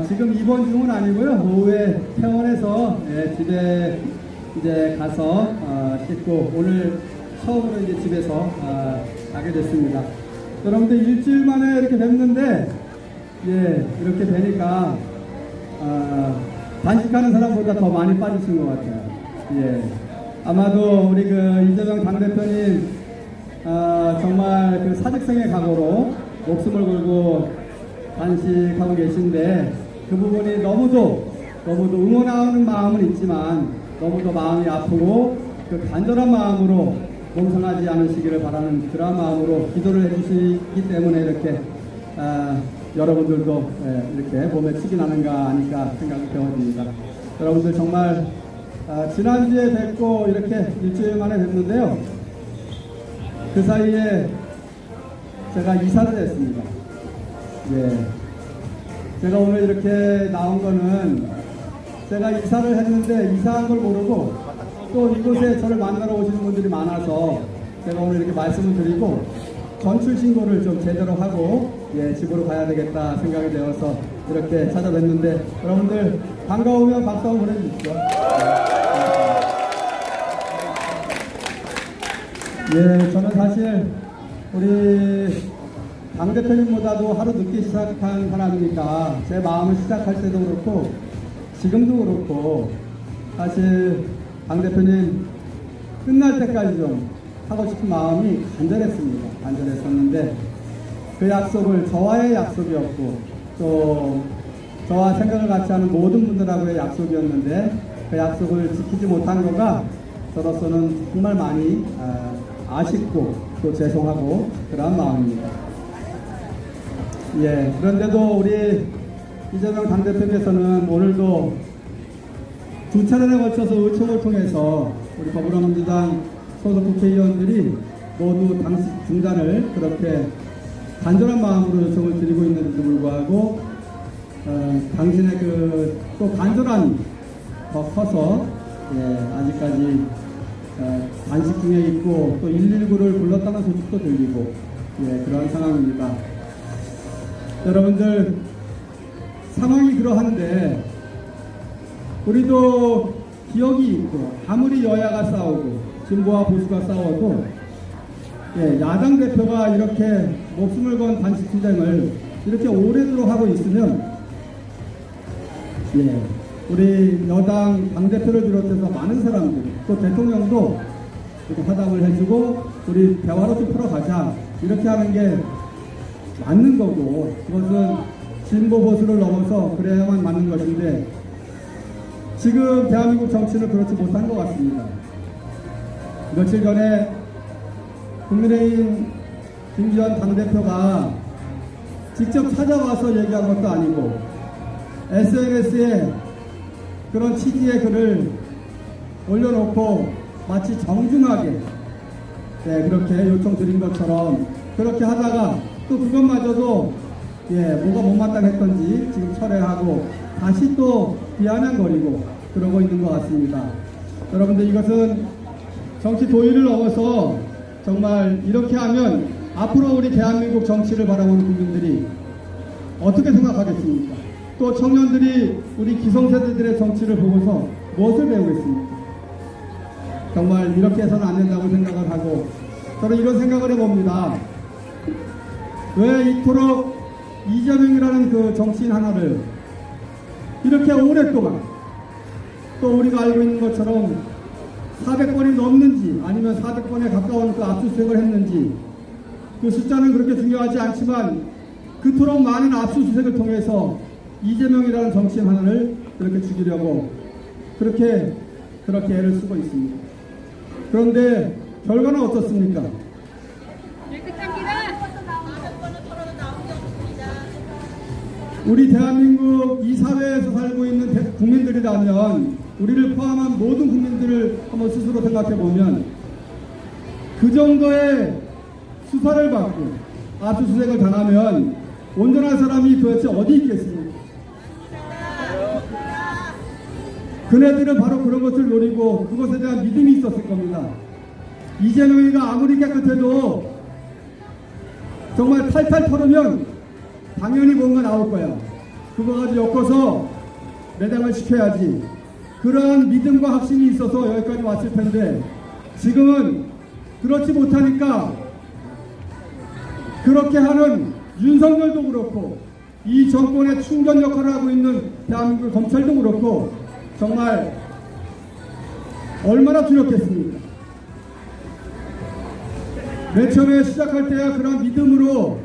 지금 입원 중은 아니고요. 오후에 퇴원해서 집에 이제 가서 씻고 오늘 처음으로 이제 집에서 가게 됐습니다. 여러분들 일주일 만에 이렇게 뵙는데 이렇게 되니까 단식하는 사람보다 더 많이 빠지신 것 같아요. 아마도 우리 그 이재명 당대표님 정말 그 사직성의 각오로 목숨을 걸고 단식하고 계신데 그 부분이 너무도 응원하는 마음은 있지만 너무도 마음이 아프고 그 간절한 마음으로 몸상하지 않으시기를 바라는 그런 마음으로 기도를 해주시기 때문에 이렇게 여러분들도 이렇게 몸에 틱이 나는가 하니까 생각이 되어집니다. 여러분들 정말 지난주에 뵙고 이렇게 일주일 만에 뵙는데요. 그 사이에 제가 이사를 했습니다. 제가 오늘 이렇게 나온 거는 제가 이사를 했는데 이사한 걸 모르고 또 이곳에 저를 만나러 오시는 분들이 많아서 제가 오늘 이렇게 말씀을 드리고 전출 신고를 좀 제대로 하고 집으로 가야 되겠다 생각이 되어서 이렇게 찾아뵙는데 여러분들 반가우면 박수 한번 보내주십시오. 저는 사실 우리 당대표님보다도 하루 늦게 시작한 사람이니까 제 마음을 시작할 때도 그렇고 지금도 그렇고 사실 당대표님 끝날 때까지 좀 하고 싶은 마음이 간절했습니다. 간절했었는데 그 약속을 저와의 약속이었고 또 저와 생각을 같이 하는 모든 분들하고의 약속이었는데 그 약속을 지키지 못한 거가 저로서는 정말 많이 아쉽고 또 죄송하고 그런 마음입니다. 그런데도 우리 이재명 당대표께서는 오늘도 두 차례에 걸쳐서 의총을 통해서 우리 더불어민주당 소속 국회의원들이 모두 당식 중단을 그렇게 간절한 마음으로 요청을 드리고 있는데도 불구하고 당신의 그 또 간절함이 더 커서 아직까지 단식 중에 있고 또 119를 불렀다는 소식도 들리고 그런 상황입니다. 여러분들 상황이 그러한데 우리도 기억이 있고 아무리 여야가 싸우고 진보와 보수가 싸워도 야당 대표가 이렇게 목숨을 건 단식 투쟁을 이렇게 오래도록 하고 있으면 우리 여당 당대표를 비롯해서 많은 사람들 또 대통령도 이렇게 화답을 해주고 우리 대화로 좀 풀어가자 이렇게 하는 게 맞는 거고 그것은 진보 보수를 넘어서 그래야만 맞는 것인데 지금 대한민국 정치는 그렇지 못한 것 같습니다. 며칠 전에 국민의힘 김기현 당대표가 직접 찾아와서 얘기한 것도 아니고 SNS에 그런 취지의 글을 올려놓고 마치 정중하게 그렇게 요청드린 것처럼 그렇게 하다가 또 그것마저도 뭐가 못마땅했던지 지금 철회하고 다시 또 비아냥거리고 그러고 있는 것 같습니다. 여러분들 이것은 정치 도의를 넘어서 정말 이렇게 하면 앞으로 우리 대한민국 정치를 바라보는 국민들이 어떻게 생각하겠습니까? 또 청년들이 우리 기성세대들의 정치를 보고서 무엇을 배우겠습니까? 정말 이렇게 해서는 안 된다고 생각을 하고 저는 이런 생각을 해봅니다. 왜 이토록 이재명이라는 그 정치인 하나를 이렇게 오랫동안 또 우리가 알고 있는 것처럼 400번이 넘는지 아니면 400번에 가까운 그 압수수색을 했는지 그 숫자는 그렇게 중요하지 않지만 그토록 많은 압수수색을 통해서 이재명이라는 정치인 하나를 그렇게 죽이려고 그렇게 애를 쓰고 있습니다. 그런데 결과는 어떻습니까? 우리 대한민국 이 사회에서 살고 있는 국민들이라면 우리를 포함한 모든 국민들을 한번 스스로 생각해 보면 그 정도의 수사를 받고 압수수색을 당하면 온전한 사람이 도대체 어디 있겠습니까? 그네들은 바로 그런 것을 노리고 그것에 대한 믿음이 있었을 겁니다. 이재명이가 아무리 깨끗해도 정말 탈탈 털으면 당연히 뭔가 나올 거야. 그거 가지고 엮어서 매장을 시켜야지. 그러한 믿음과 확신이 있어서 여기까지 왔을 텐데 지금은 그렇지 못하니까 그렇게 하는 윤석열도 그렇고 이 정권의 충전 역할을 하고 있는 대한민국 검찰도 그렇고 정말 얼마나 두렵겠습니까? 맨 처음에 시작할 때야 그런 믿음으로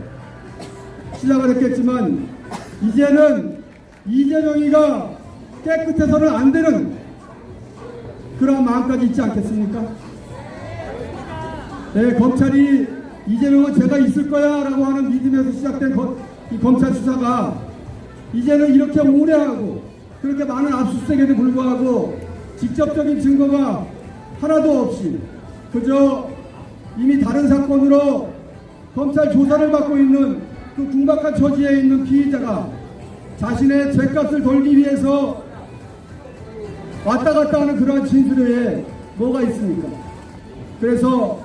시작을 했겠지만 이제는 이재명이가 깨끗해서는 안 되는 그런 마음까지 있지 않겠습니까? 네, 검찰이 이재명은 제가 있을 거야 라고 하는 믿음에서 시작된 이 검찰 수사가 이제는 이렇게 오래 하고 그렇게 많은 압수수색에도 불구하고 직접적인 증거가 하나도 없이 그저 이미 다른 사건으로 검찰 조사를 받고 있는 그 궁박한 처지에 있는 피의자가 자신의 죄값을 돌기 위해서 왔다 갔다 하는 그러한 진술 외에 뭐가 있습니까? 그래서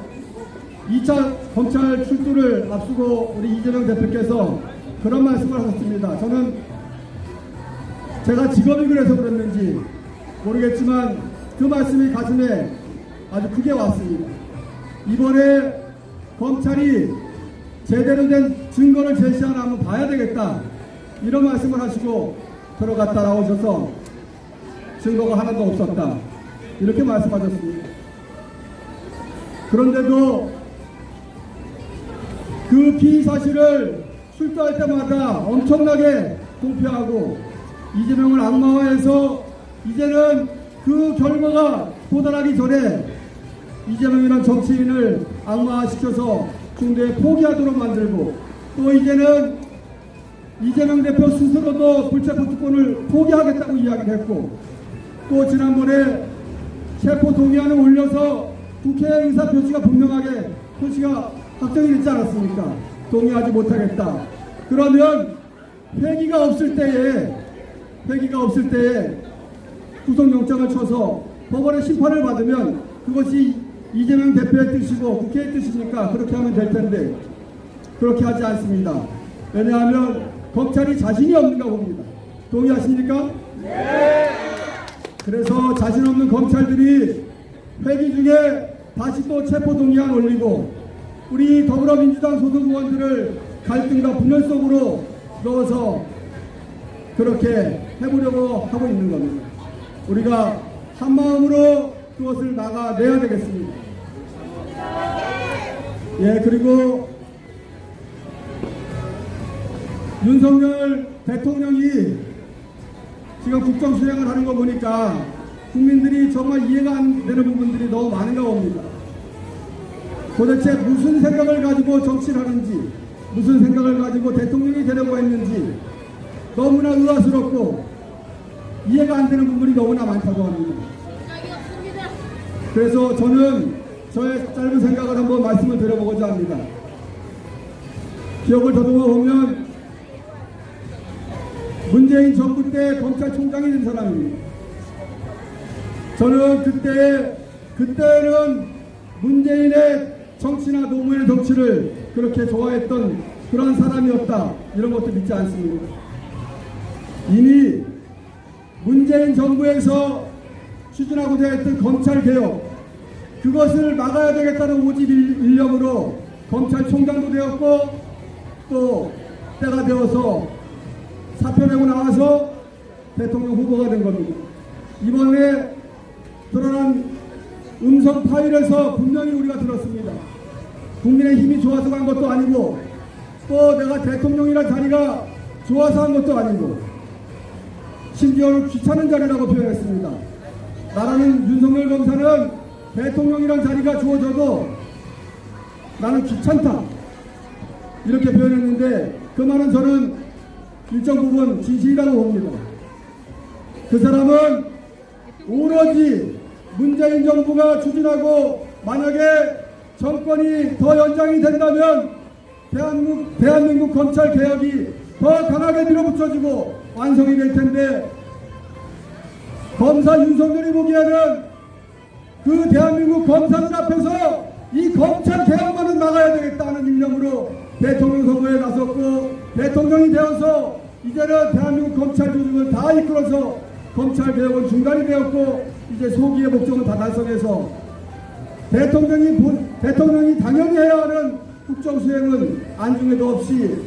2차 검찰 출두를 앞두고 우리 이재명 대표께서 그런 말씀을 하셨습니다. 저는 제가 직업이 그래서 그랬는지 모르겠지만 그 말씀이 가슴에 아주 크게 왔습니다. 이번에 검찰이 제대로 된 증거를 제시하나 한번 봐야 되겠다 이런 말씀을 하시고 들어갔다 나오셔서 증거가 하나도 없었다 이렇게 말씀하셨습니다. 그런데도 그 피의 사실을 출두할 때마다 엄청나게 공표하고 이재명을 악마화해서 이제는 그 결과가 도달하기 전에 이재명이라는 정치인을 악마화시켜서 중도에 포기하도록 만들고 또 이제는 이재명 대표 스스로도 불체포 특권을 포기하겠다고 이야기를 했고 또 지난번에 체포 동의안을 올려서 국회 의사 표시가 분명하게 표시가 확정이 됐지 않았습니까? 동의하지 못하겠다. 그러면 회기가 없을 때에 구속영장을 쳐서 법원의 심판을 받으면 그것이 이재명 대표의 뜻이고 국회의 뜻입니까? 그렇게 하면 될 텐데 그렇게 하지 않습니다. 왜냐하면 검찰이 자신이 없는가 봅니다. 동의하십니까? 네. 그래서 자신 없는 검찰들이 회기 중에 다시 또 체포 동의안 올리고 우리 더불어민주당 소속 의원들을 갈등과 분열 속으로 넣어서 그렇게 해보려고 하고 있는 겁니다. 우리가 한마음으로 그것을 막아내야 되겠습니다. 예, 그리고 윤석열 대통령이 지금 국정 수행을 하는 거 보니까 국민들이 정말 이해가 안 되는 부분들이 너무 많은가 봅니다. 도대체 무슨 생각을 가지고 정치를 하는지, 무슨 생각을 가지고 대통령이 되려고 했는지 너무나 의아스럽고 이해가 안 되는 부분이 너무나 많다고 합니다. 그래서 저는 저의 짧은 생각을 한번 말씀을 드려보고자 합니다. 기억을 더듬어 보면 문재인 정부 때 검찰총장이 된 사람입니다. 저는 그때는 문재인의 정치나 노무현의 정치를 그렇게 좋아했던 그런 사람이었다 이런 것도 믿지 않습니다. 이미 문재인 정부에서 추진하고자 했던 검찰개혁 그것을 막아야 되겠다는 오직 일념으로 검찰총장도 되었고 또 때가 되어서 사표 내고 나와서 대통령 후보가 된 겁니다. 이번에 드러난 음성 파일에서 분명히 우리가 들었습니다. 국민의 힘이 좋아서 간 것도 아니고 또 내가 대통령이라는 자리가 좋아서 한 것도 아니고 심지어는 귀찮은 자리라고 표현했습니다. 나라는 윤석열 검사는 대통령이라는 자리가 주어져도 나는 귀찮다 이렇게 표현했는데 그 말은 저는 일정 부분 진실이라고 봅니다. 그 사람은 오로지 문재인 정부가 추진하고 만약에 정권이 더 연장이 된다면 대한민국 검찰 개혁이 더 강하게 밀어붙여지고 완성이 될 텐데 검사 윤석열이 보기에는 그 대한민국 검사들 앞에서 이 검찰 개혁만은 막아야 되겠다는 일념으로 대통령 선거에 나섰고 대통령이 되어서 이제는 대한민국 검찰 조직을 다 이끌어서 검찰 개혁은 중단이 되었고 이제 소기의 목적은 다 달성해서 대통령이 당연히 해야 하는 국정 수행은 안중에도 없이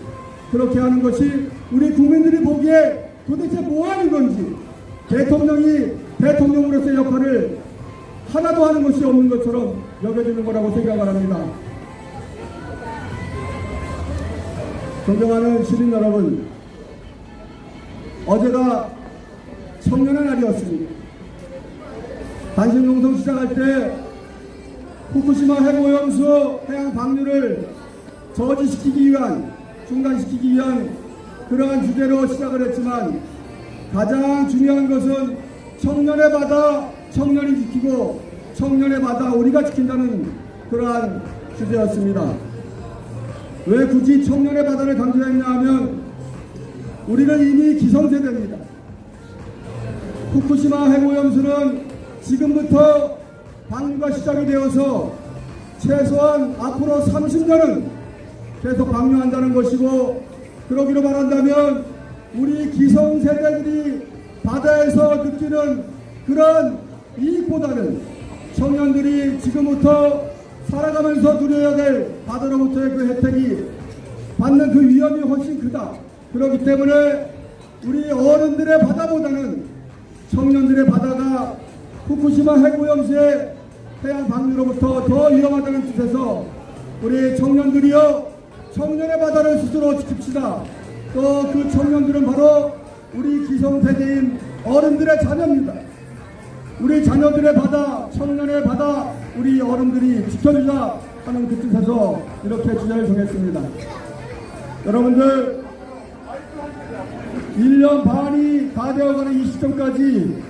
그렇게 하는 것이 우리 국민들이 보기에 도대체 뭐 하는 건지 대통령이 대통령으로서의 역할을 하나도 하는 것이 없는 것처럼 여겨지는 거라고 생각을 합니다. 존경하는 시민 여러분, 어제가 청년의 날이었습니다. 단식농성 시작할 때 후쿠시마 핵오염수 해양 방류를 저지시키기 위한, 중단시키기 위한 그러한 주제로 시작을 했지만 가장 중요한 것은 청년의 바다, 청년이 지키고 청년의 바다, 우리가 지킨다는 그러한 주제였습니다. 왜 굳이 청년의 바다를 강조했냐 하면 우리는 이미 기성세대입니다. 후쿠시마 핵오염수는 지금부터 방류가 시작이 되어서 최소한 앞으로 30년은 계속 방류한다는 것이고, 그러기로 말한다면 우리 기성세대들이 바다에서 느끼는 그런 이익보다는 청년들이 지금부터 살아가면서 누려야 될 바다로부터의 그 혜택이 받는 그 위험이 훨씬 크다. 그렇기 때문에 우리 어른들의 바다보다는 청년들의 바다가 후쿠시마 핵오염수의 해양 방류로부터 더 위험하다는 뜻에서 우리 청년들이여 청년의 바다를 스스로 지킵시다. 또 그 청년들은 바로 우리 기성세대인 어른들의 자녀입니다. 우리 자녀들의 바다, 청년의 바다, 우리 어른들이 지켜주자 하는 그 뜻에서 이렇게 주제를 정했습니다. 여러분들 1년 반이 다 되어가는 이 시점까지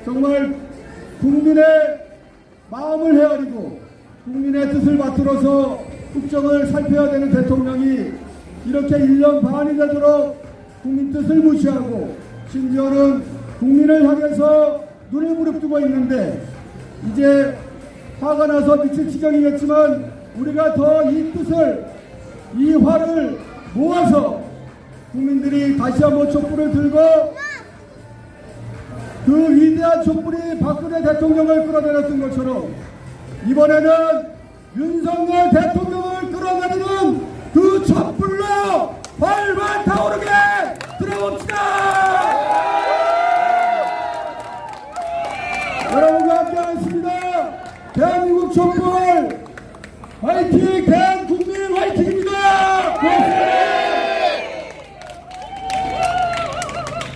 정말 국민의 마음을 헤아리고 국민의 뜻을 받들어서 국정을 살펴야 되는 대통령이 이렇게 1년 반이 되도록 국민 뜻을 무시하고 심지어는 국민을 향해서 눈을 부릅뜨고 있는데, 이제 화가 나서 미칠 지경이겠지만 우리가 더 이 뜻을, 이 화를 모아서 국민들이 다시 한번 촛불을 들고 그 위대한 촛불이 박근혜 대통령을 끌어내렸던 것처럼 이번에는 윤석열 대통령을 끌어내리는 그 촛불로 활활 타오르게 들어봅시다.